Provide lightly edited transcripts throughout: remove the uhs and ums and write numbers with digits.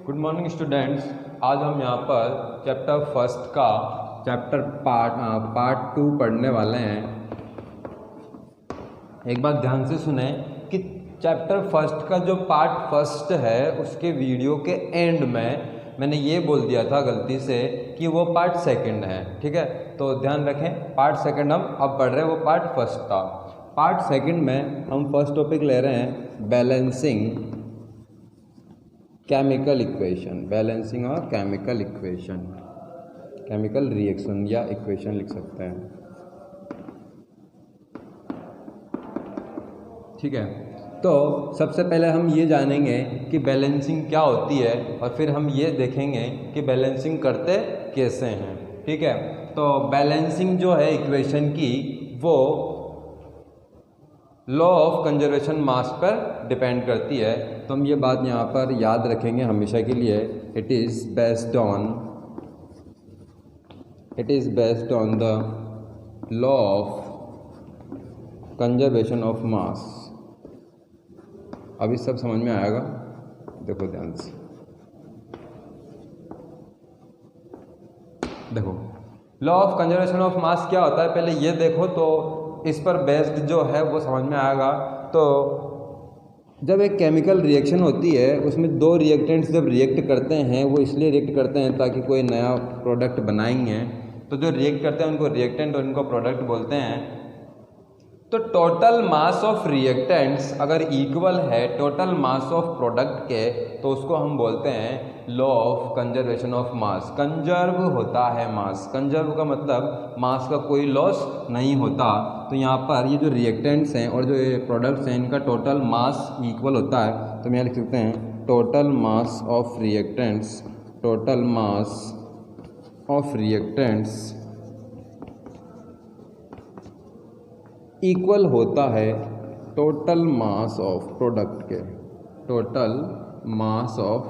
Good morning students. आज हम यहाँ पर चैप्टर फर्स्ट का पार्ट 2 पढ़ने वाले हैं। एक बात ध्यान से सुने कि चैप्टर फर्स्ट का जो पार्ट फर्स्ट है उसके वीडियो के एंड में मैंने ये बोल दिया था गलती से कि वो पार्ट सेकंड है। ठीक है, तो ध्यान रखें, पार्ट सेकंड हम अब पढ़ रहे हैं, वो पार्ट फर्स्ट था। पार्ट सेकंड में हम फर्स्ट टॉपिक ले रहे हैं बैलेंसिंग केमिकल इक्वेशन। बैलेंसिंग और केमिकल इक्वेशन, केमिकल रिएक्शन या इक्वेशन लिख सकते हैं। ठीक है, तो सबसे पहले हम ये जानेंगे कि बैलेंसिंग क्या होती है और फिर हम ये देखेंगे कि बैलेंसिंग करते कैसे हैं। ठीक है, तो बैलेंसिंग जो है इक्वेशन की वो लॉ ऑफ कंजर्वेशन मास पर डिपेंड करती है। तो हम ये बात यहाँ पर याद रखेंगे हमेशा के लिए। It is based on the law of conservation of mass. अभी सब समझ में आएगा, देखो ध्यान से। देखो law of conservation of mass क्या होता है, पहले ये देखो तो इस पर बेस्ड जो है वो समझ में आएगा। तो जब एक केमिकल रिएक्शन होती है उसमें दो रिएक्टेंट्स जब रिएक्ट करते हैं, वो इसलिए रिएक्ट करते हैं ताकि कोई नया प्रोडक्ट बनाएंगे। तो जो रिएक्ट करते हैं उनको रिएक्टेंट और उनको प्रोडक्ट बोलते हैं। तो टोटल मास ऑफ रिएक्टेंट्स अगर इक्वल है टोटल मास ऑफ प्रोडक्ट के, तो उसको हम बोलते हैं law of conservation of mass. Conserve होता है मास, कंजर्व का मतलब मास का कोई लॉस नहीं होता। तो यहाँ पर ये जो रिएक्टेंट्स हैं और जो ये प्रोडक्ट्स हैं इनका टोटल मास इक्वल होता है। तो हम यहाँ लिख सकते हैं total mass of reactants, total mass of reactants equal होता है टोटल मास ऑफ प्रोडक्ट के, टोटल मास ऑफ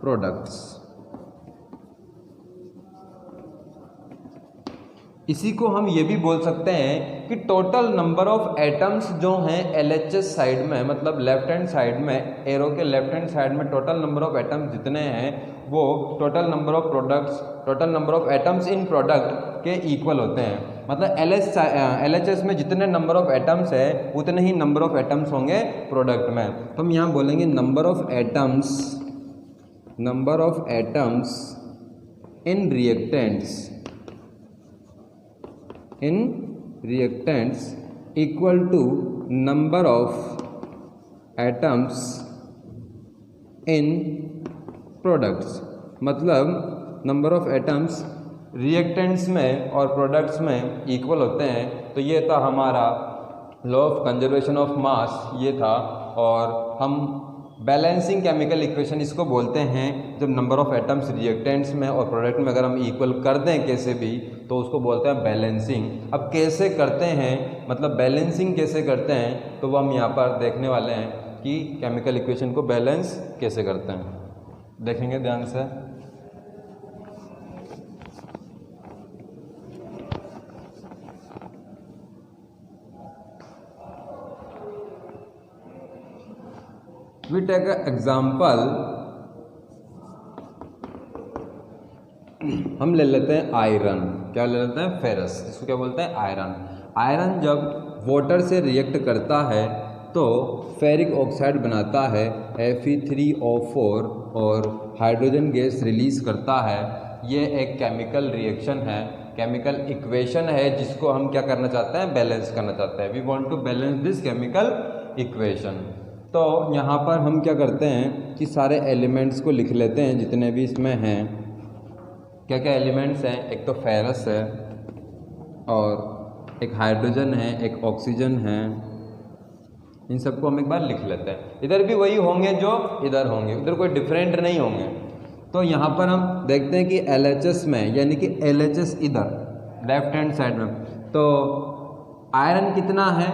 प्रोडक्ट्स। इसी को हम ये भी बोल सकते हैं कि टोटल नंबर ऑफ एटम्स जो हैं LHS साइड में, मतलब लेफ्ट हैंड साइड में, एरो के लेफ्ट हैंड साइड में टोटल नंबर ऑफ एटम्स जितने हैं वो total number of products, total number of atoms in product के इक्वल होते हैं। मतलब LHS में जितने नंबर ऑफ एटम्स है उतने ही नंबर ऑफ एटम्स होंगे प्रोडक्ट में। तो हम यहाँ बोलेंगे number of atoms in reactants equal to number of atoms in products. मतलब नंबर ऑफ एटम्स रिएक्टेंट्स में और प्रोडक्ट्स में इक्वल होते हैं। तो ये था हमारा law of conservation of mass, ये था। और हम बैलेंसिंग केमिकल इक्वेशन इसको बोलते हैं जब नंबर ऑफ एटम्स रिएक्टेंट्स में और प्रोडक्ट में अगर हम इक्वल कर दें कैसे भी, तो उसको बोलते हैं बैलेंसिंग। अब कैसे करते हैं, मतलब बैलेंसिंग कैसे करते हैं, तो वो हम यहाँ पर देखने वाले हैं कि केमिकल इक्वेशन को बैलेंस कैसे करते हैं। देखेंगे ध्यान से। We take an example, हम ले लेते हैं आयरन। क्या ले लेते हैं? फेरस। इसको क्या बोलते हैं? आयरन। आयरन जब वाटर से रिएक्ट करता है तो फेरिक ऑक्साइड बनाता है Fe3O4 और हाइड्रोजन गैस रिलीज करता है। ये एक केमिकल रिएक्शन है, केमिकल इक्वेशन है जिसको हम क्या करना चाहते हैं? बैलेंस करना चाहते हैं। We want to balance this chemical equation. तो यहाँ पर हम क्या करते हैं कि सारे एलिमेंट्स को लिख लेते हैं जितने भी इसमें हैं। क्या क्या एलिमेंट्स हैं? एक तो फेरस है और एक हाइड्रोजन है, एक ऑक्सीजन है। इन सबको हम एक बार लिख लेते हैं। इधर भी वही होंगे जो इधर होंगे, इधर कोई डिफरेंट नहीं होंगे। तो यहाँ पर हम देखते हैं कि LHS में, यानी कि LHS इधर लेफ्ट हैंड साइड में, तो आयरन कितना है?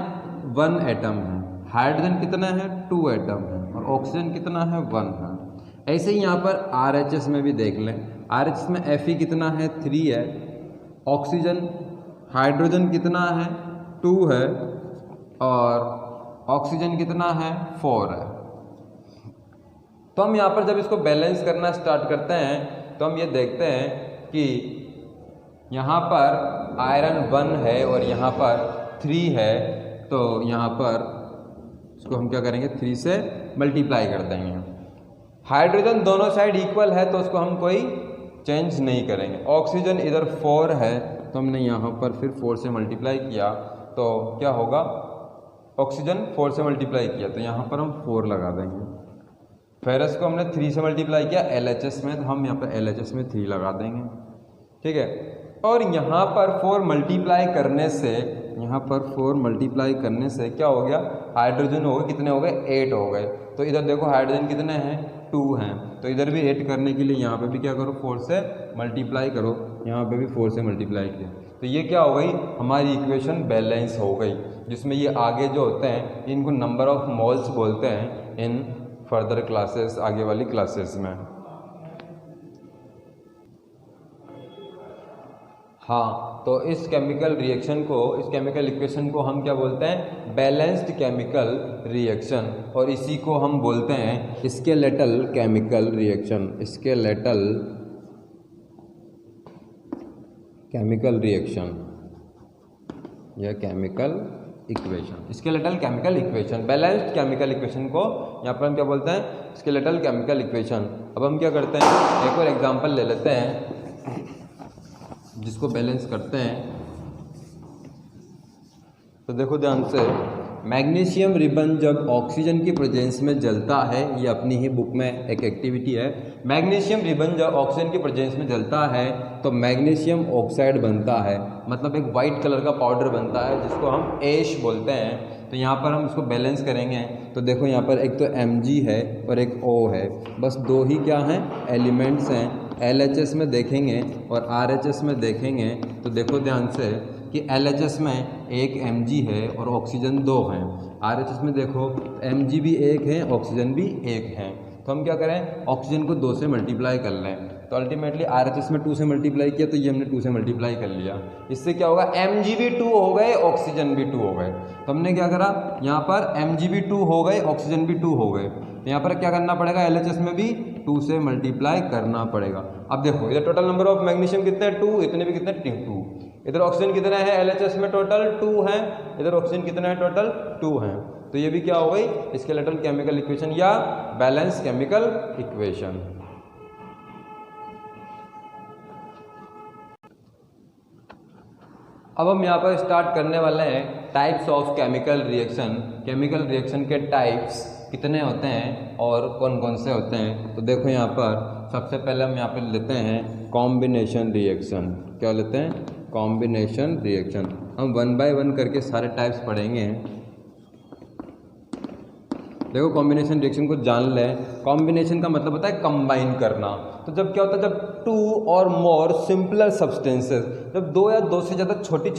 1 एटम है। हाइड्रोजन कितना है? 2 एटम है। और ऑक्सीजन कितना है? 1 है। ऐसे ही यहाँ पर RHS में भी देख लें। RHS में Fe कितना है? 3 है। ऑक्सीजन, हाइड्रोजन कितना है? 2 है। और ऑक्सीजन कितना है? 4 है। तो हम यहाँ पर जब इसको बैलेंस करना स्टार्ट करते हैं तो हम ये देखते हैं कि यहाँ पर आयरन 1 है और यहाँ पर 3 है, तो यहाँ पर इसको हम क्या करेंगे 3 से मल्टीप्लाई कर देंगे। हाइड्रोजन दोनों साइड इक्वल है तो उसको हम कोई चेंज नहीं करेंगे। ऑक्सीजन इधर 4 है तो हमने यहाँ पर फिर 4 से मल्टीप्लाई किया तो क्या होगा, ऑक्सीजन 4 से मल्टीप्लाई किया तो यहाँ पर हम 4 लगा देंगे। फेरस को हमने 3 से मल्टीप्लाई किया LHS में, तो हम यहाँ पर LHS में 3 लगा देंगे, ठीक है। और यहाँ पर 4 मल्टीप्लाई करने से, यहाँ पर 4 मल्टीप्लाई करने से क्या हो गया, हाइड्रोजन हो गए कितने हो गए 8 हो गए। तो इधर देखो हाइड्रोजन कितने हैं 2 हैं, तो इधर भी 8 करने के लिए यहाँ पे भी क्या करो 4 से मल्टीप्लाई करो, यहाँ पे भी 4 से मल्टीप्लाई किया तो ये क्या हो गई हमारी इक्वेशन बैलेंस हो गई, जिसमें ये आगे जो होते हैं इनको नंबर ऑफ मोल्स बोलते हैं इन फर्दर क्लासेस, आगे वाली क्लासेस में। हाँ, तो इस केमिकल रिएक्शन को, इस केमिकल इक्वेशन को हम क्या बोलते हैं, बैलेंस्ड केमिकल रिएक्शन, और इसी को हम बोलते हैं skeletal chemical reaction, skeletal chemical reaction या chemical equation, skeletal chemical equation. Balanced chemical equation को यहाँ पर हम क्या बोलते हैं, स्केलेटल केमिकल इक्वेशन। अब हम क्या करते हैं, एक और एग्जांपल ले लेते हैं जिसको बैलेंस करते हैं। तो देखो ध्यान से, मैग्नीशियम रिबन जब ऑक्सीजन की प्रेजेंस में जलता है, ये अपनी ही बुक में एक एक्टिविटी है, मैग्नीशियम रिबन जब ऑक्सीजन की प्रेजेंस में जलता है तो मैग्नीशियम ऑक्साइड बनता है, मतलब एक वाइट कलर का पाउडर बनता है जिसको हम ऐश बोलते हैं। तो यहाँ पर हम इसको बैलेंस करेंगे तो देखो यहाँ पर एक तो Mg है और एक O है, बस दो ही क्या हैं एलिमेंट्स हैं। LHS में देखेंगे और RHS में देखेंगे तो देखो ध्यान से कि LHS में एक Mg है और ऑक्सीजन 2 हैं, RHS में देखो Mg भी 1 है, ऑक्सीजन भी 1 है। तो हम क्या करें, ऑक्सीजन को 2 से मल्टीप्लाई कर लें, तो अल्टीमेटली RHS में 2 से मल्टीप्लाई किया तो ये हमने 2 से मल्टीप्लाई कर लिया। इससे क्या होगा, Mg भी 2 हो गए, ऑक्सीजन भी 2 हो गए। तो हमने क्या करा, यहाँ पर Mg भी 2 हो गए, ऑक्सीजन भी 2 हो गए, तो यहाँ पर क्या करना पड़ेगा, LHS में भी 2 से मल्टीप्लाई करना पड़ेगा। अब देखो इधर टोटल नंबर ऑफ मैग्नीशियम कितने हैं 2, इतने भी कितने 2, इधर ऑक्सीजन कितने हैं LHS में टोटल 2 हैं, इधर ऑक्सीजन कितने हैं टोटल 2 हैं। तो ये भी क्या हो गई स्केलेटल केमिकल इक्वेशन या बैलेंस केमिकल इक्वेशन। अब हम यहाँ पर स्टार्ट करने वाले हैं types of chemical reaction. Chemical reaction के टाइप्स कितने होते हैं और कौन कौन से होते हैं। तो देखो यहाँ पर सबसे पहले हम यहाँ पर लेते हैं कॉम्बिनेशन रिएक्शन। क्या लेते हैं, कॉम्बिनेशन रिएक्शन। हम 1 बाय 1 करके सारे टाइप्स पढ़ेंगे। देखो कॉम्बिनेशन रिएक्शन को जान लें। कॉम्बिनेशन का मतलब होता है कंबाइन करना। तो जब क्या होता है, जब 2 और मोर सिंपलर सब्सटेंसेस, जब 2 या 2 से ज़्यादा छोटे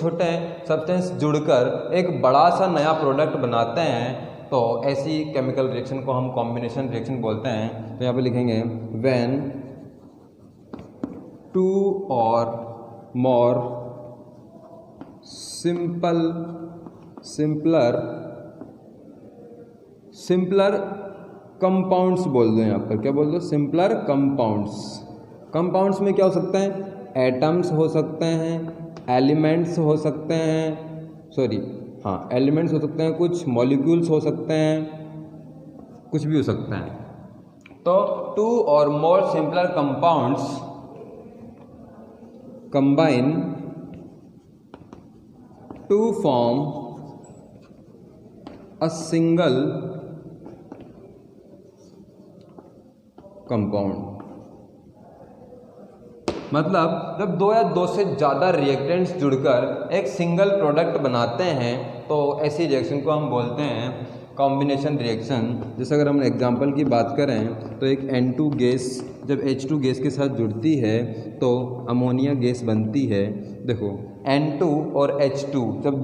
सब्सटेंस जुड़कर एक बड़ा सा नया प्रोडक्ट बनाते हैं, तो ऐसी केमिकल रिएक्शन को हम कॉम्बिनेशन रिएक्शन बोलते हैं। तो यहाँ पे लिखेंगे when 2 or more simpler compounds बोल दो। यहाँ पर क्या बोल दो, सिंपलर कंपाउंड्स। कंपाउंड्स में क्या हो सकता है, एटम्स हो सकते हैं, एलिमेंट्स हो सकते हैं, एलिमेंट्स हो सकते हैं, कुछ मॉलिक्यूल्स हो सकते हैं, कुछ भी हो सकते हैं। तो 2 or more simpler compounds combine to form a single compound. मतलब जब 2 या 2 से ज़्यादा रिएक्टेंट्स जुड़कर एक सिंगल प्रोडक्ट बनाते हैं तो ऐसी रिएक्शन को हम बोलते हैं कॉम्बिनेशन रिएक्शन। जैसे अगर हम एग्जांपल की बात करें तो एक N2 गैस जब H2 गैस के साथ जुड़ती है तो अमोनिया गैस बनती है। देखो N2 और H2 जब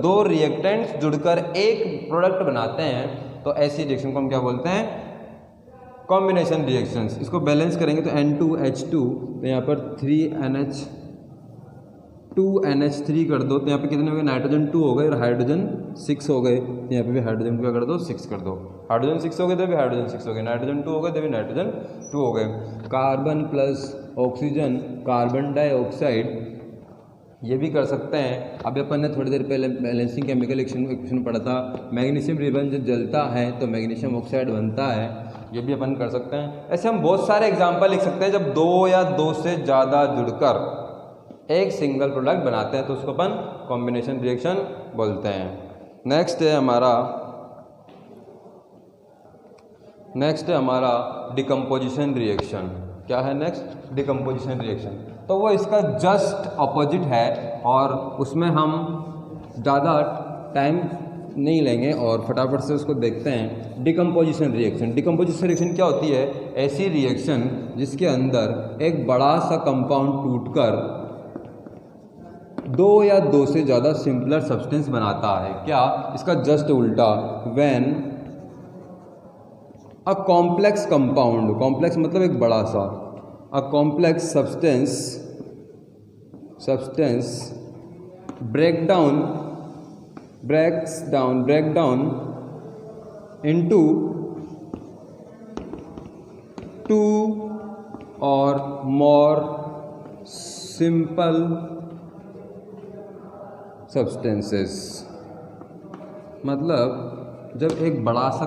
दो रिएक्टेंट्स जुड़कर एक प्रोडक्ट बनाते हैं तो ऐसी रिएक्शन को हम क्या बोलते हैं, कॉम्बिनेशन रिएक्शंस। इसको बैलेंस करेंगे तो N2H2, तो यहाँ पर 3NH 2NH3 कर दो तो यहाँ पे कितने हो गए, नाइट्रोजन 2 हो गए और हाइड्रोजन 6 हो गए। तो यहाँ पे भी हाइड्रोजन क्या कर दो, 6 कर दो। हाइड्रोजन 6 हो गए तो भी हाइड्रोजन 6 हो गए, नाइट्रोजन 2 हो गए तो भी नाइट्रोजन 2 हो गए। Carbon plus oxygen, carbon dioxide, ये भी कर सकते हैं। अभी अपन ने थोड़ी देर पहले बैलेंसिंग केमिकल इक्वेशन पढ़ा था, मैग्नीशियम रिबन जब जलता है तो मैग्नीशियम ऑक्साइड बनता है, ये भी अपन कर सकते हैं। ऐसे हम बहुत सारे एग्जाम्पल लिख सकते हैं जब दो या दो से ज़्यादा जुड़कर एक सिंगल प्रोडक्ट बनाते हैं तो उसको अपन कॉम्बिनेशन रिएक्शन बोलते हैं। नेक्स्ट है हमारा डिकम्पोजिशन रिएक्शन। क्या है नेक्स्ट, डिकम्पोजिशन रिएक्शन। तो वो इसका जस्ट अपोजिट है और उसमें हम ज़्यादा टाइम नहीं लेंगे और फटाफट से उसको देखते हैं। डिकम्पोजिशन रिएक्शन, डिकम्पोजिशन रिएक्शन क्या होती है, ऐसी रिएक्शन जिसके अंदर एक बड़ा सा कंपाउंड टूटकर दो या दो से ज़्यादा सिंपलर सब्सटेंस बनाता है। क्या, इसका जस्ट उल्टा, when a complex compound, complex मतलब एक बड़ा सा, a complex substance break down into two or more simple substances. मतलब जब एक बड़ा सा